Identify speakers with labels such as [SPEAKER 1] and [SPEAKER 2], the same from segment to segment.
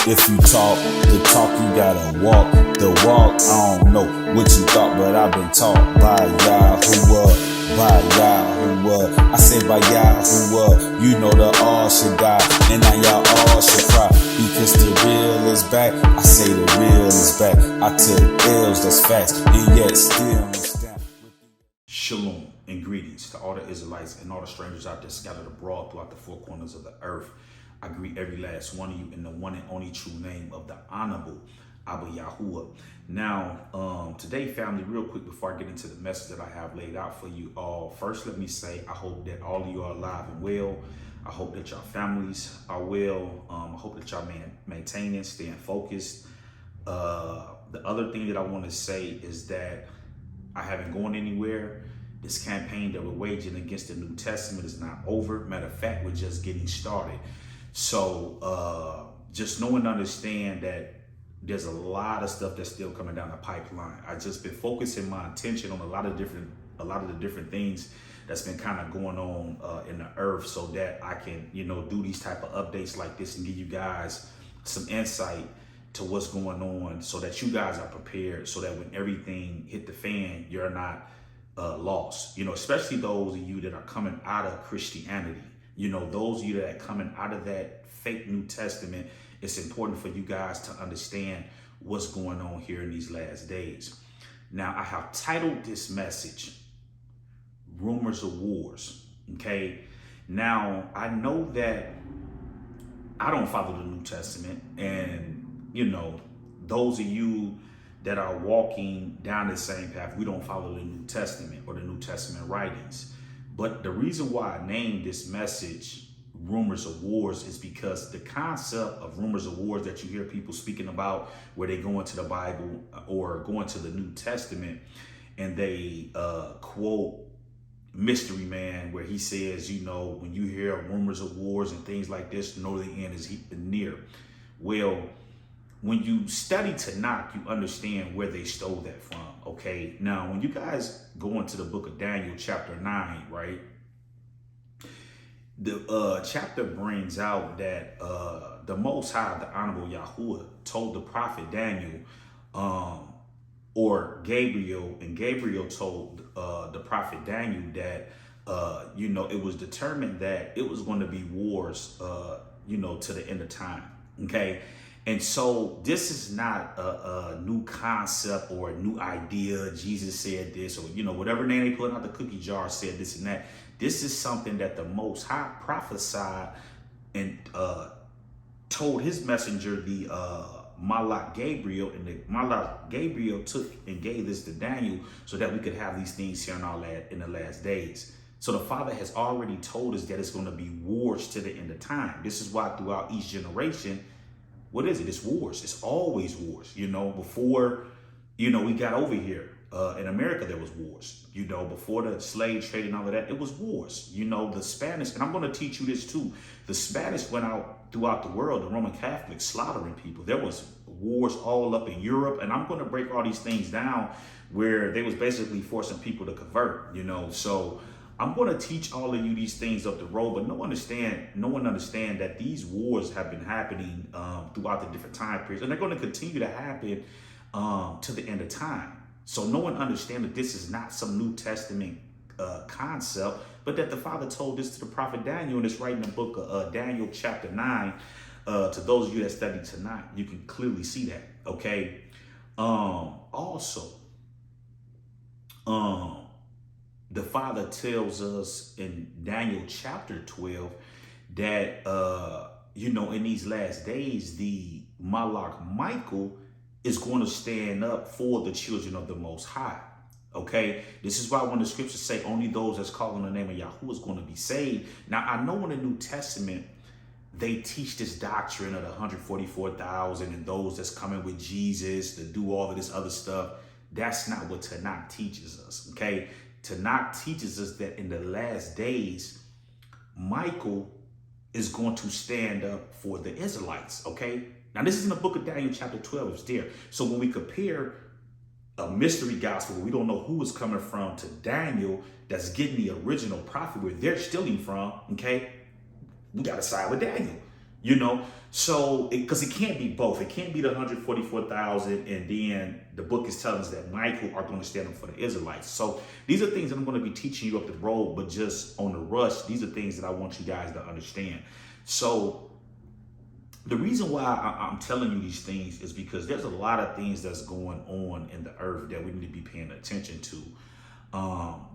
[SPEAKER 1] If you talk the talk, you gotta walk the walk. I don't know what you thought, but I've been taught by Yahuwah, by Yahuwah. I say by Yahuwah, you know the all should die, and now y'all all should cry, because the real is back. I say the real is back. I took L's, that's facts, and yet still stand.
[SPEAKER 2] Shalom and greetings to all the Israelites and all the strangers out there scattered abroad throughout the four corners of the earth. I greet every last one of you in the one and only true name of the Honorable Abba Yahuwah. Now, today, family, real quick before I get into the message that I have laid out for you all, first let me say I hope that all of you are alive and well. I hope that your families are well. I hope that y'all maintaining, staying focused. The other thing that I want to say is that I haven't gone anywhere. This campaign that we're waging against the New Testament is not over. Matter of fact, we're just getting started. So just know and understand that there's a lot of stuff that's still coming down the pipeline. I just been focusing my attention on a lot of the different things that's been kind of going on in the earth, so that I can, do these type of updates like this and give you guys some insight to what's going on, so that you guys are prepared, so that when everything hit the fan, you're not lost. Especially those of you that are coming out of Christianity. Those of you that are coming out of that fake New Testament, it's important for you guys to understand what's going on here in these last days. Now, I have titled this message, Rumors of Wars, okay? Now, I know that I don't follow the New Testament, and, those of you that are walking down the same path, we don't follow the New Testament or the New Testament writings. But the reason why I named this message Rumors of Wars is because the concept of rumors of wars that you hear people speaking about, where they go into the Bible or go into the New Testament and they quote Mystery Man, where he says, when you hear rumors of wars and things like this, know the end is near. Well, when you study Tanakh, you understand where they stole that from, okay? Now, when you guys go into the book of Daniel, chapter 9, right? The chapter brings out that the Most High, the Honorable Yahuwah, told the prophet Daniel, or Gabriel, and Gabriel told the prophet Daniel that, it was determined that it was going to be wars, to the end of time, okay? And so this is not a new concept or a new idea. Jesus said this, or, whatever name they put out the cookie jar said this and that. This is something that the Most High prophesied and told his messenger, the Malach Gabriel, and the Malach Gabriel took and gave this to Daniel so that we could have these things here in the last days. So the Father has already told us that it's going to be wars to the end of time. This is why throughout each generation, what is it? It's wars. It's always wars. Before, we got over here in America, there was wars. Before the slave trade and all of that, it was wars. The Spanish, and I'm going to teach you this too. The Spanish went out throughout the world, the Roman Catholics slaughtering people. There was wars all up in Europe, and I'm going to break all these things down where they was basically forcing people to convert, So I'm going to teach all of you these things up the road, but no one understand that these wars have been happening throughout the different time periods, and they're going to continue to happen to the end of time. So no one understand that this is not some New Testament concept, but that the Father told this to the prophet Daniel, and it's right in the book of Daniel chapter 9. To those of you that study tonight, you can clearly see that, okay? Also, the Father tells us in Daniel chapter 12 that, in these last days, the Malach Michael is going to stand up for the children of the Most High. Okay, this is why when the scriptures say only those that's called on the name of Yahuwah is going to be saved. Now, I know in the New Testament, they teach this doctrine of the 144,000 and those that's coming with Jesus to do all of this other stuff. That's not what Tanakh teaches us, okay? Tanakh teaches us that in the last days, Michael is going to stand up for the Israelites, okay? Now, this is in the book of Daniel chapter 12, it's there. So when we compare a mystery gospel where we don't know who is coming from to Daniel that's getting the original prophet where they're stealing from, okay? We got to side with Daniel. You know, so because it can't be both. It can't be the 144,000 and then the book is telling us that Michael are going to stand up for the Israelites. So these are things that I'm going to be teaching you up the road, but just on the rush, these are things that I want you guys to understand. So the reason why I'm telling you these things is because there's a lot of things that's going on in the earth that we need to be paying attention to.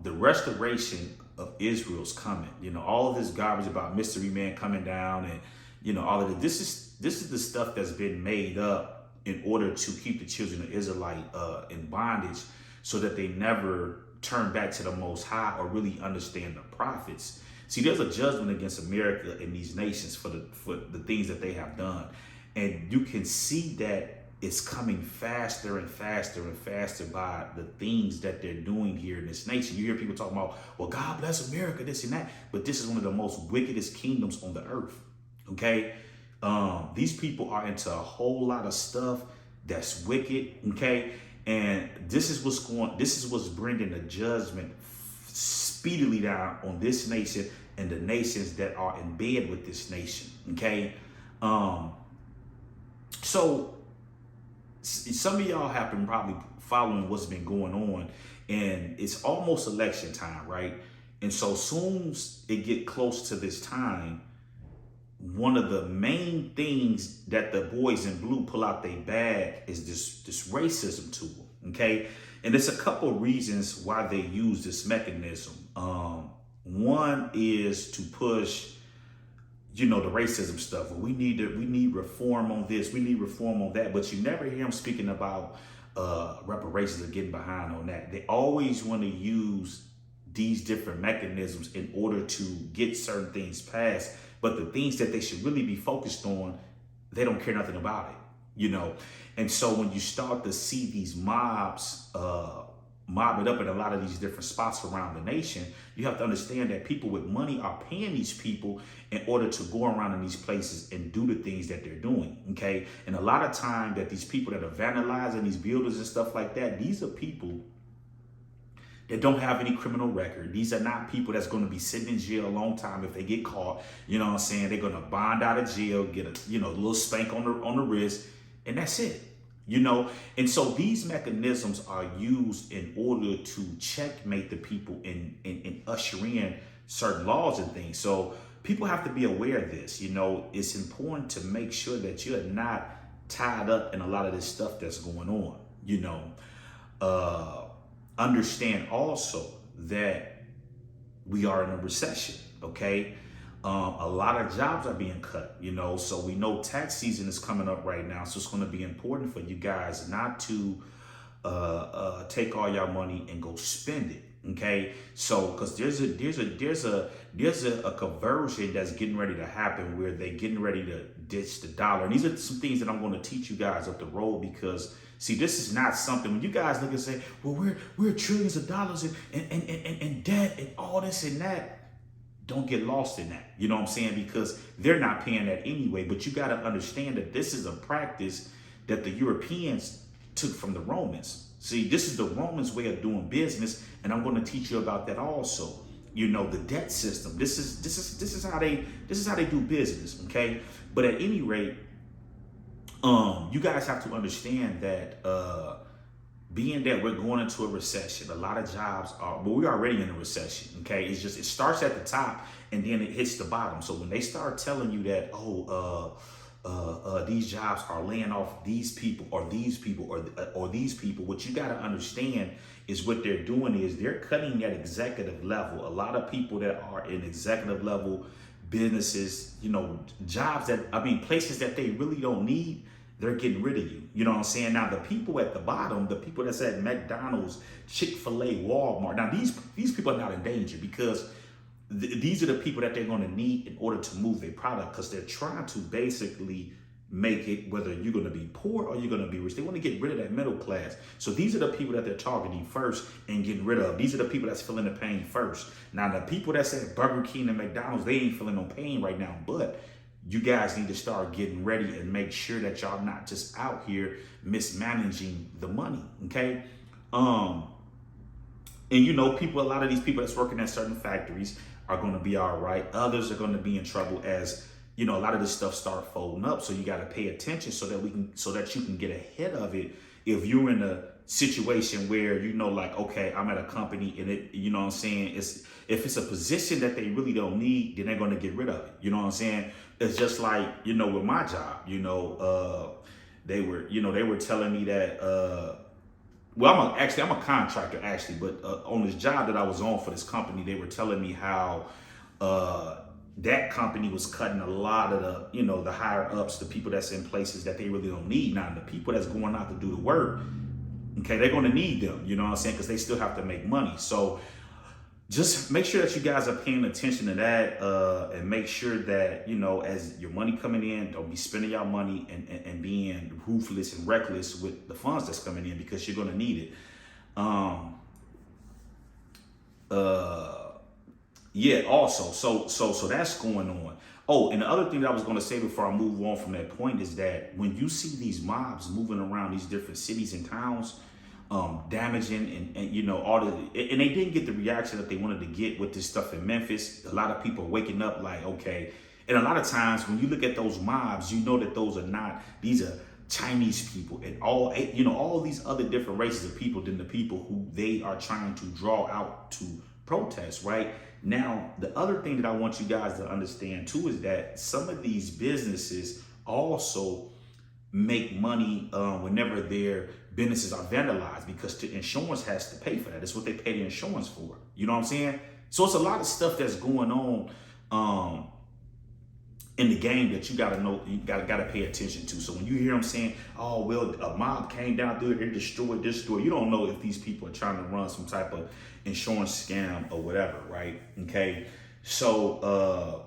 [SPEAKER 2] The restoration of Israel's coming. You know, all of this garbage about mystery man coming down and, you know, all of this is the stuff that's been made up in order to keep the children of Israelite in bondage so that they never turn back to the Most High or really understand the prophets. See, there's a judgment against America and these nations for the things that they have done. And you can see that it's coming faster and faster and faster by the things that they're doing here in this nation. You hear people talking about, well, God bless America, this and that. But this is one of the most wickedest kingdoms on the earth. Okay? These people are into a whole lot of stuff that's wicked. Okay? And this is what's bringing the judgment speedily down on this nation and the nations that are in bed with this nation. Okay? So some of y'all have been probably following what's been going on, and it's almost election time, right? And so soon as it get close to this time, one of the main things that the boys in blue pull out their bag is this racism tool, okay? And there's a couple of reasons why they use this mechanism. One is to push, you know, the racism stuff. We need reform on this. We need reform on that. But you never hear them speaking about reparations or getting behind on that. They always want to use these different mechanisms in order to get certain things passed. But the things that they should really be focused on, they don't care nothing about it, you know. And so when you start to see these mobs mobbing up in a lot of these different spots around the nation, you have to understand that people with money are paying these people in order to go around in these places and do the things that they're doing, okay? And a lot of time that these people that are vandalizing these buildings and stuff like that, these are people that don't have any criminal record. These are not people that's going to be sitting in jail a long time if they get caught. You know what I'm saying? They're going to bond out of jail, get a little spank on the wrist, and that's it. You know, and so these mechanisms are used in order to checkmate the people and usher in certain laws and things. So people have to be aware of this. You know, it's important to make sure that you're not tied up in a lot of this stuff that's going on. You know, understand also that we are in a recession. Okay. A lot of jobs are being cut, you know, so we know tax season is coming up right now. So it's going to be important for you guys not to take all your money and go spend it. Okay, so because there's a conversion that's getting ready to happen where they're getting ready to ditch the dollar. And these are some things that I'm going to teach you guys up the road, because see, this is not something when you guys look and say, well, we're trillions of dollars in debt and all this and that. Don't get lost in that. You know what I'm saying? Because they're not paying that anyway. But you got to understand that this is a practice that the Europeans took from the Romans. See, this is the Romans' way of doing business, and I'm going to teach you about that also. You know, the debt system. This is how they do business. Okay, but at any rate, you guys have to understand that being that we're going into a recession, a lot of jobs are, but we're already in a recession, okay? It's just, it starts at the top and then it hits the bottom. So when they start telling you that, these jobs are laying off these people or these people or these people, what you got to understand is what they're doing is they're cutting at executive level. A lot of people that are in executive level businesses, you know, jobs places that they really don't need, they're getting rid of you. You know what I'm saying? Now, the people at the bottom, the people that's at McDonald's, Chick-fil-A, Walmart, now these people are not in danger because these are the people that they're going to need in order to move their product, because they're trying to basically make it whether you're going to be poor or you're going to be rich. They want to get rid of that middle class. So these are the people that they're targeting first and getting rid of. These are the people that's feeling the pain first. Now, the people that's at Burger King and McDonald's, they ain't feeling no pain right now, but you guys need to start getting ready and make sure that y'all not just out here mismanaging the money, okay? And you know, a lot of these people that's working at certain factories are going to be all right. Others are going to be in trouble as, a lot of this stuff start folding up. So you got to pay attention so that you can get ahead of it. If you're in a situation where, like, okay, I'm at a company and it, you know what I'm saying? If it's a position that they really don't need, then they're going to get rid of it. You know what I'm saying? It's just like, with my job, they were telling me that, well, I'm a contractor actually, but on this job that I was on for this company, they were telling me how, that company was cutting a lot of the higher ups, the people that's in places that they really don't need. Now, the people that's going out to do the work, okay, they're going to need them, you know what I'm saying? Because they still have to make money. So just make sure that you guys are paying attention to that, and make sure that, as your money coming in, don't be spending your money and being ruthless and reckless with the funds that's coming in, because you're going to need it. Yeah, also, so that's going on. Oh, and the other thing that I was going to say before I move on from that point is that when you see these mobs moving around these different cities and towns, damaging and all the, and they didn't get the reaction that they wanted to get with this stuff in Memphis. A lot of people are waking up like, okay. And a lot of times when you look at those mobs, these are Chinese people and all these other different races of people than the people who they are trying to draw out to protest, right? Now, the other thing that I want you guys to understand too is that some of these businesses also make money whenever their businesses are vandalized, because the insurance has to pay for that. That's what they pay the insurance for. You know what I'm saying? So it's a lot of stuff that's going on in the game that you gotta know, you gotta pay attention to. So when you hear them saying, "Oh, well, a mob came down there, they destroyed this store," you don't know if these people are trying to run some type of insurance scam or whatever, right? Okay, so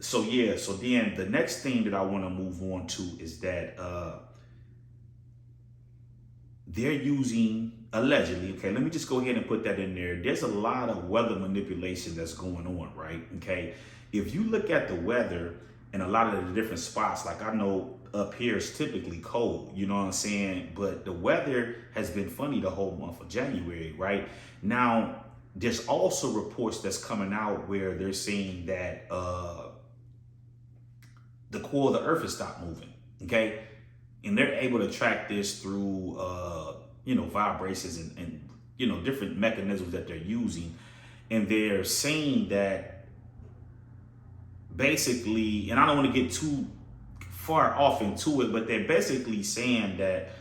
[SPEAKER 2] then the next thing that I want to move on to is that they're using, allegedly, okay, let me just go ahead and put that in there. There's a lot of weather manipulation that's going on, right? Okay, if you look at the weather in a lot of the different spots, like I know up here is typically cold, you know what I'm saying? But the weather has been funny the whole month of January, right? Now, there's also reports that's coming out where they're saying that the core of the earth has stopped moving, okay? And they're able to track this through, vibrations and different mechanisms that they're using. And they're saying that basically, and I don't want to get too far off into it, but they're basically saying that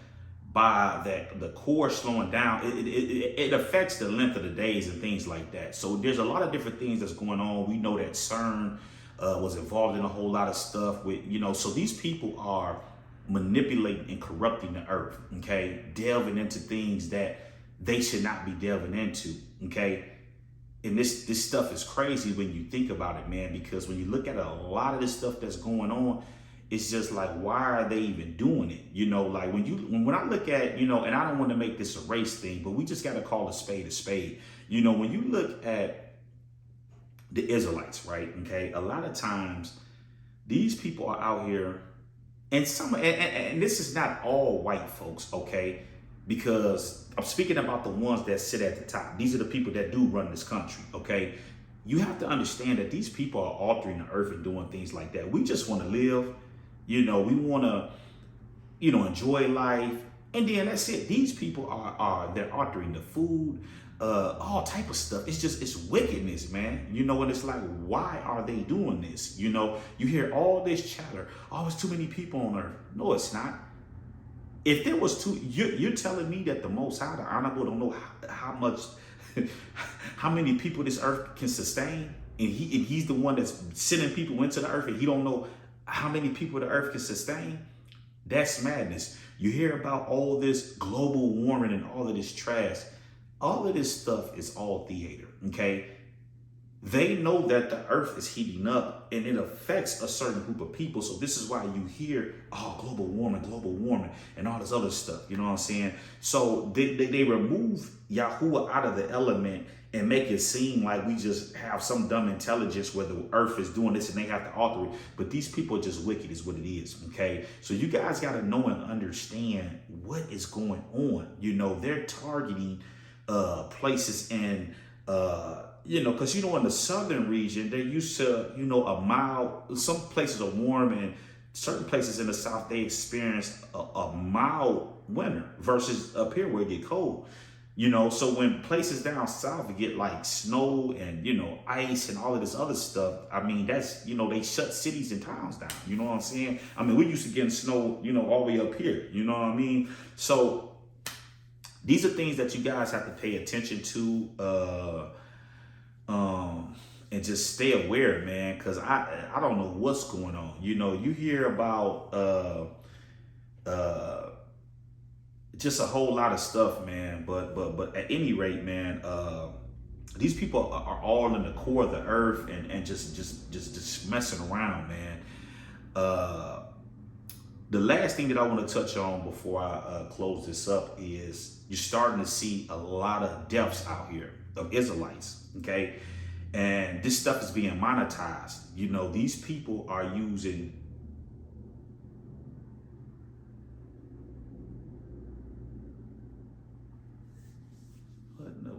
[SPEAKER 2] by the core slowing down, it affects the length of the days and things like that. So there's a lot of different things that's going on. We know that CERN was involved in a whole lot of stuff with, so these people are manipulating and corrupting the earth, okay? Delving into things that they should not be delving into, okay? And this stuff is crazy when you think about it, man, because when you look at a lot of this stuff that's going on, it's just like, why are they even doing it? Like when I look at, and I don't want to make this a race thing, but we just got to call a spade a spade. When you look at the Israelites, right? Okay. A lot of times these people are out here and and this is not all white folks, okay? Because I'm speaking about the ones that sit at the top. These are the people that do run this country, okay? You have to understand that these people are altering the earth and doing things like that. We just want to live, we want to, enjoy life. And then that's it. These people they're altering the food, all type of stuff. It's wickedness, man. And it's like, why are they doing this? You hear all this chatter. Oh, it's too many people on earth. No, it's not. If there was you're telling me that the Most High, the Honorable, don't know how many people this earth can sustain, and he's the one that's sending people into the earth, and he don't know how many people the earth can sustain? That's madness. You hear about all this global warming and all of this trash. All of this stuff is all theater, okay? They know that the earth is heating up and it affects a certain group of people. So this is why you hear, oh, global warming, and all this other stuff. You know what I'm saying? So they remove Yahuwah out of the element and make it seem like we just have some dumb intelligence where the earth is doing this and they have to alter it. But these people are just wicked is what it is, okay? So you guys got to know and understand what is going on. They're targeting places and because in the southern region, they're used to, a mild, some places are warm, and certain places in the south, they experience a mild winter versus up here where it get cold. So when places down south get like snow and, ice and all of this other stuff, I mean, that's, they shut cities and towns down. You know what I'm saying? I mean, we're used to getting snow, all the way up here. You know what I mean? So these are things that you guys have to pay attention to, and just stay aware, man, because I don't know what's going on. You hear about just a whole lot of stuff, man. But at any rate, man, these people are all in the core of the earth and just messing around, man. The last thing that I want to touch on before I close this up is you're starting to see a lot of deaths out here of Israelites, okay? And this stuff is being monetized. These people are using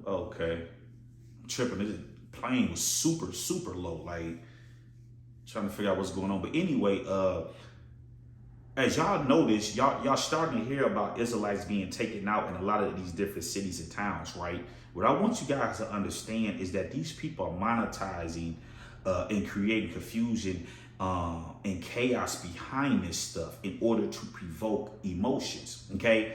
[SPEAKER 2] okay. I'm tripping. This plane was super, super low. Like, trying to figure out what's going on. But anyway, as y'all notice, y'all starting to hear about Israelites being taken out in a lot of these different cities and towns, right? What I want you guys to understand is that these people are monetizing and creating confusion and chaos behind this stuff in order to provoke emotions, okay?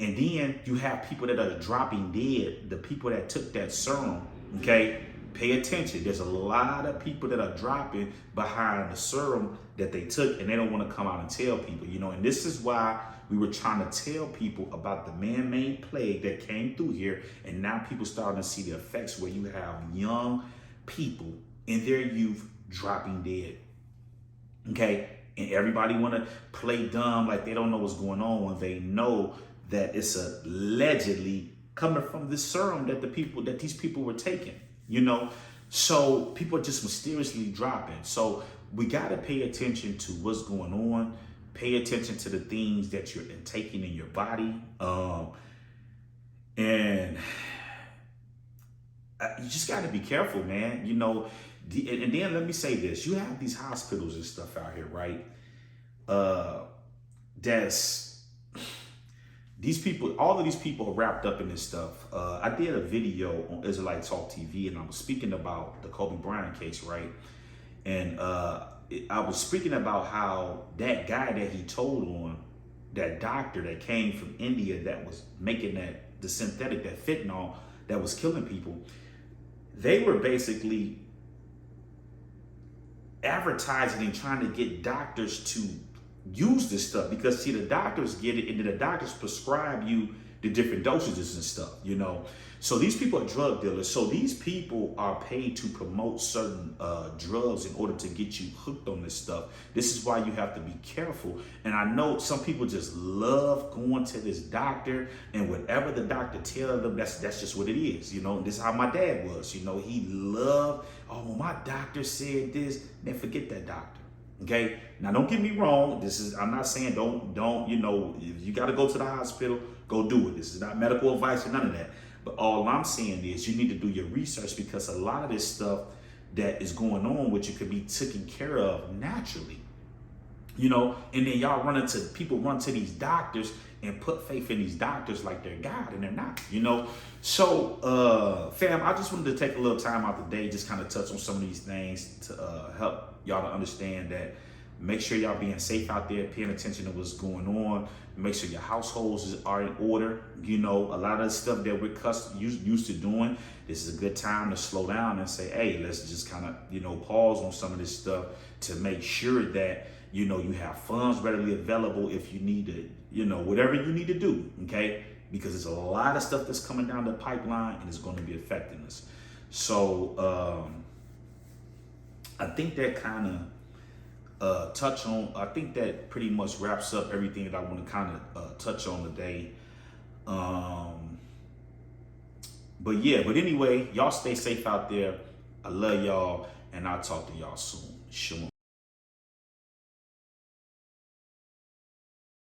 [SPEAKER 2] And then you have people that are dropping dead, the people that took that serum, okay? Pay attention. There's a lot of people that are dropping behind the serum that they took, and they don't want to come out and tell people, and this is why we were trying to tell people about the man-made plague that came through here, and now people starting to see the effects where you have young people in their youth dropping dead, okay? And everybody want to play dumb like they don't know what's going on when they know that it's allegedly coming from this serum that these people were taking, So people are just mysteriously dropping. So we got to pay attention to what's going on. Pay attention to the things that you're taking in your body. And you just got to be careful, man. And then let me say this. You have these hospitals and stuff out here, right? All of these people are wrapped up in this stuff. I did a video on Israelite Talk TV, and I was speaking about the Kobe Bryant case, right? And I was speaking about how that guy that he told on, that doctor that came from India that was making the synthetic, that fentanyl that was killing people, they were basically advertising and trying to get doctors to use this stuff, because see, the doctors get it, and then the doctors prescribe you the different dosages and stuff, So these people are drug dealers. So these people are paid to promote certain drugs in order to get you hooked on this stuff. This is why you have to be careful. And I know some people just love going to this doctor, and whatever the doctor tells them, that's just what it is. This is how my dad was. He loved, oh, well, my doctor said this. Then forget that doctor. Okay. Now, don't get me wrong. I'm not saying don't, if you got to go to the hospital, go do it. This is not medical advice or none of that. But all I'm saying is you need to do your research, because a lot of this stuff that is going on with you could be taken care of naturally, and then people run to these doctors and put faith in these doctors like they're God, and they're not, So, fam, I just wanted to take a little time out today, just kind of touch on some of these things to help y'all to understand that. Make sure y'all being safe out there, paying attention to what's going on. Make sure your households are in order. A lot of the stuff that we're used to doing, this is a good time to slow down and say, hey, let's just kind of, pause on some of this stuff to make sure that, you have funds readily available if you need to, whatever you need to do, okay? Because there's a lot of stuff that's coming down the pipeline, and it's going to be affecting us. So I think that kind of I think that pretty much wraps up everything that I want to kind of touch on today. But anyway, y'all stay safe out there. I love y'all, and I'll talk to y'all soon. Shalom.